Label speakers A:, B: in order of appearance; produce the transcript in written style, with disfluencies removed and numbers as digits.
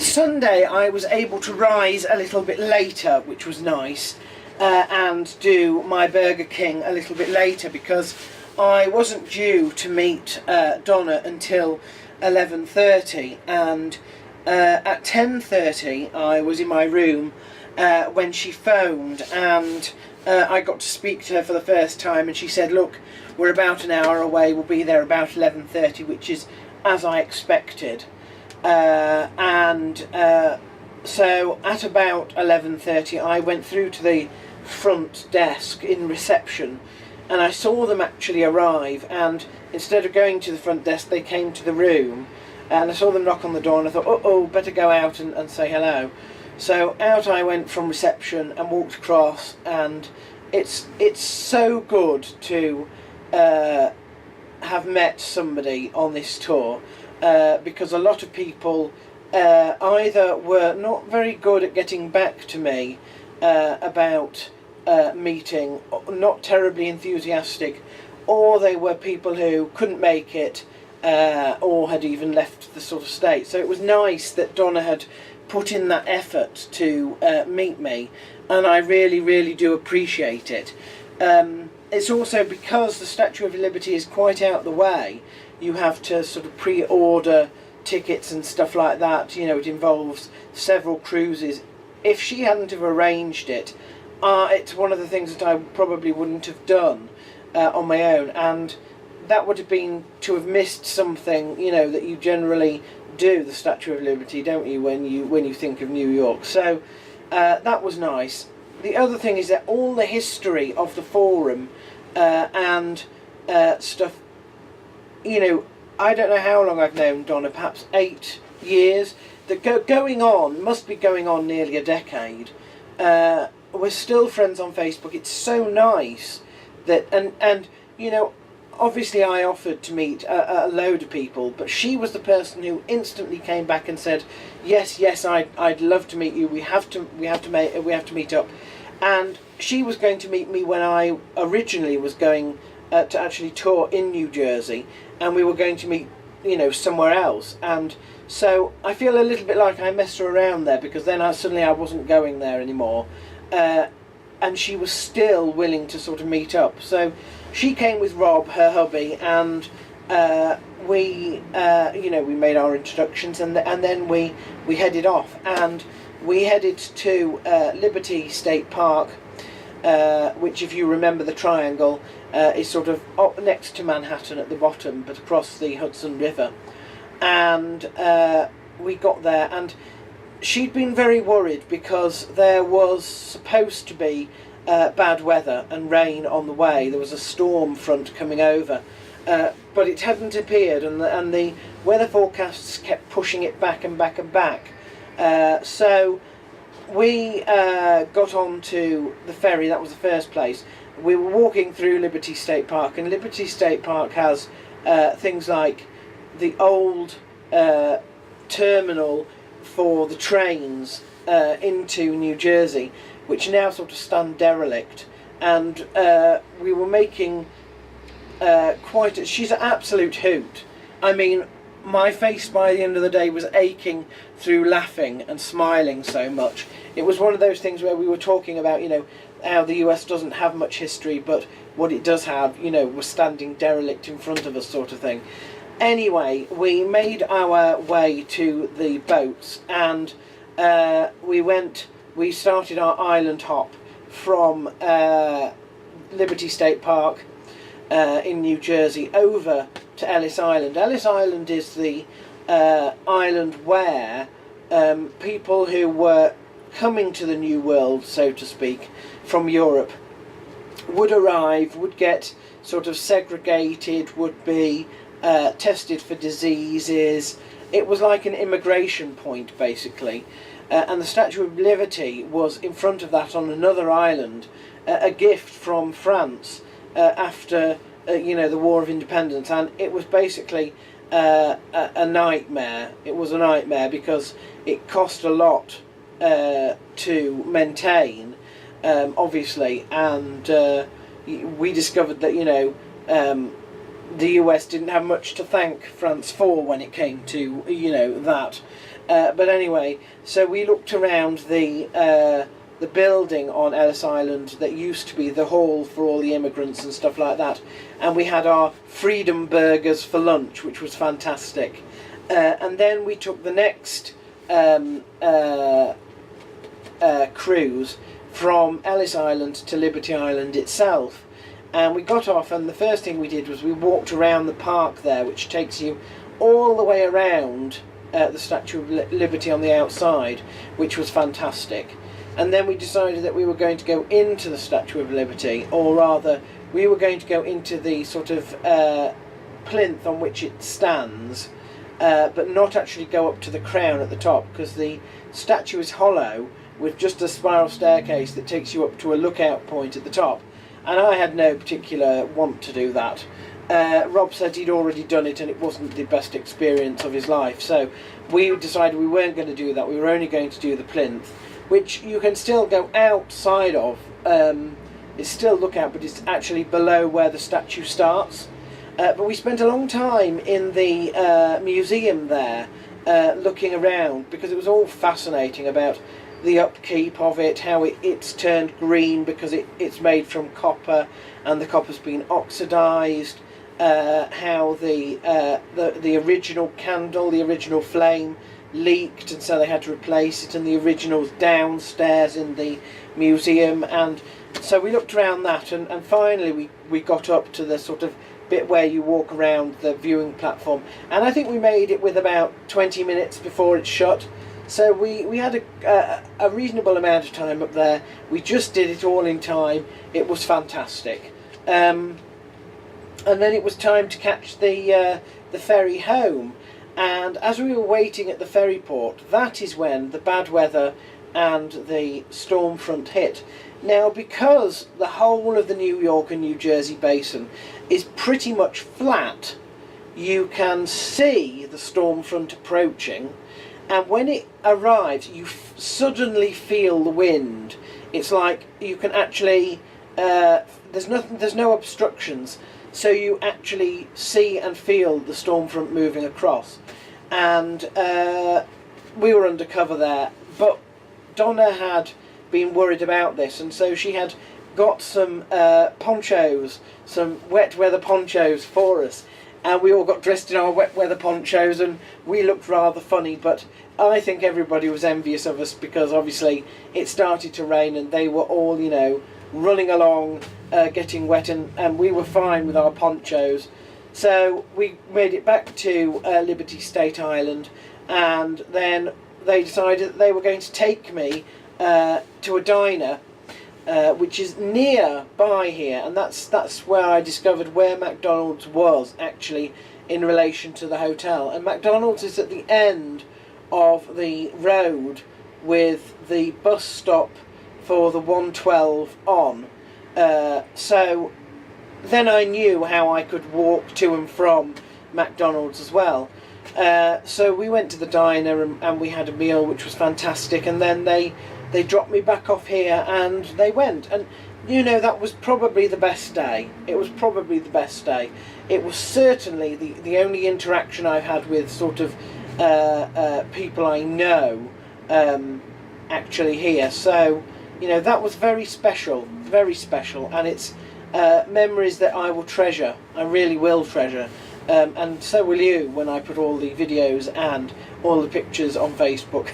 A: Sunday I was able to rise a little bit later, which was nice, and do my Burger King a little bit later, because I wasn't due to meet Donna until 11:30, and at 10:30 I was in my room when she phoned, and I got to speak to her for the first time, and she said, look, we're about an hour away, we'll be there about 11:30, which is as I expected. So at about 11:30 I went through to the front desk in reception, and I saw them actually arrive, and instead of going to the front desk they came to the room, and I saw them knock on the door, and I thought, oh, better go out and say hello. So out I went from reception and walked across, and it's so good to have met somebody on this tour, because a lot of people either were not very good at getting back to me about meeting, not terribly enthusiastic, or they were people who couldn't make it, or had even left the sort of state. So it was nice that Donna had put in that effort to meet me, and I really do appreciate it. It's also because the Statue of Liberty is quite out the way, you have to sort of pre-order tickets and stuff like that. You know, it involves several cruises. If she hadn't have arranged it, it's one of the things that I probably wouldn't have done on my own, and that would have been to have missed something, you know, that you generally do, the Statue of Liberty, don't you, when you think of New York. So that was nice. The other thing is that all the history of the forum and stuff, you know, I don't know how long I've known Donna, perhaps 8 years. Must be going on nearly a decade. We're still friends on Facebook. It's so nice that, and you know, obviously I offered to meet a load of people, but she was the person who instantly came back and said, yes, I'd love to meet you. We have to meet up. And she was going to meet me when I originally was going to actually tour in New Jersey, and we were going to meet, you know, somewhere else. And so I feel a little bit like I messed her around there, because then suddenly I wasn't going there anymore, and she was still willing to sort of meet up. So she came with Rob, her hubby, and we made our introductions, and then we headed off, and we headed to Liberty State Park, which, if you remember the triangle, is sort of up next to Manhattan at the bottom, but across the Hudson River. And we got there, and she'd been very worried because there was supposed to be bad weather and rain on the way. There was a storm front coming over, but it hadn't appeared, and the weather forecasts kept pushing it back and back and back. So we got on to the ferry. That was the first place. We were walking through Liberty State Park, and Liberty State Park has things like the old terminal for the trains into New Jersey, which now sort of stand derelict, and we were making she's an absolute hoot. I mean, my face by the end of the day was aching through laughing and smiling so much. It was one of those things where we were talking about, you know, how the US doesn't have much history, but what it does have, you know, was standing derelict in front of us, sort of thing. Anyway, we made our way to the boats, and we started our island hop from Liberty State Park in New Jersey over to Ellis Island. Ellis Island is the island where people who were coming to the New World, so to speak, from Europe would arrive, would get sort of segregated, would be tested for diseases. It was like an immigration point, basically. And the Statue of Liberty was in front of that on another island, a gift from France after the War of Independence, and it was basically a nightmare. It was a nightmare because it cost a lot to maintain, obviously, and we discovered that the US didn't have much to thank France for when it came to that. But anyway, so we looked around the building on Ellis Island that used to be the hall for all the immigrants and stuff like that, and we had our freedom burgers for lunch, which was fantastic. And then we took the next cruise from Ellis Island to Liberty Island itself, and we got off, and the first thing we did was we walked around the park there, which takes you all the way around the Statue of Liberty on the outside, which was fantastic. And then we decided that we were going to go into the Statue of Liberty, or rather we were going to go into the sort of plinth on which it stands, but not actually go up to the crown at the top, because the statue is hollow with just a spiral staircase that takes you up to a lookout point at the top, and I had no particular want to do that. Rob said he'd already done it and it wasn't the best experience of his life, so we decided we weren't going to do that. We were only going to do the plinth, which you can still go outside of. It's still lookout, but it's actually below where the statue starts. But we spent a long time in the museum there, looking around, because it was all fascinating about the upkeep of it, how it's turned green because it's made from copper and the copper's been oxidised, how the original candle, the original flame, leaked, and so they had to replace it, and the original's downstairs in the museum. And so we looked around that, and finally we got up to the sort of bit where you walk around the viewing platform, and I think we made it with about 20 minutes before it shut. So we had a reasonable amount of time up there. We just did it all in time. It was fantastic. And then it was time to catch the ferry home. And as we were waiting at the ferry port, that is when the bad weather and the storm front hit. Now, because the whole of the New York and New Jersey basin is pretty much flat, you can see the storm front approaching, and when it arrives, you suddenly feel the wind. It's like you can actually, there's no obstructions, so you actually see and feel the storm front moving across. And we were undercover there, but Donna had been worried about this, and so she had got some ponchos, some wet weather ponchos for us, and we all got dressed in our wet weather ponchos, and we looked rather funny, but I think everybody was envious of us, because obviously it started to rain and they were all, you know, running along, getting wet, and we were fine with our ponchos. So we made it back to Liberty State Island, and then they decided that they were going to take me to a diner which is nearby here, and that's where I discovered where McDonald's was actually in relation to the hotel. And McDonald's is at the end of the road with the bus stop for the 112 on. So then I knew how I could walk to and from McDonald's as well. So we went to the diner and we had a meal, which was fantastic, and then they dropped me back off here and they went. And you know, that was probably the best day. It was probably the best day. It was certainly the only interaction I've had with sort of people I know actually here. So, you know, that was very special, and it's memories that I will treasure. I really will treasure. And so will you when I put all the videos and all the pictures on Facebook.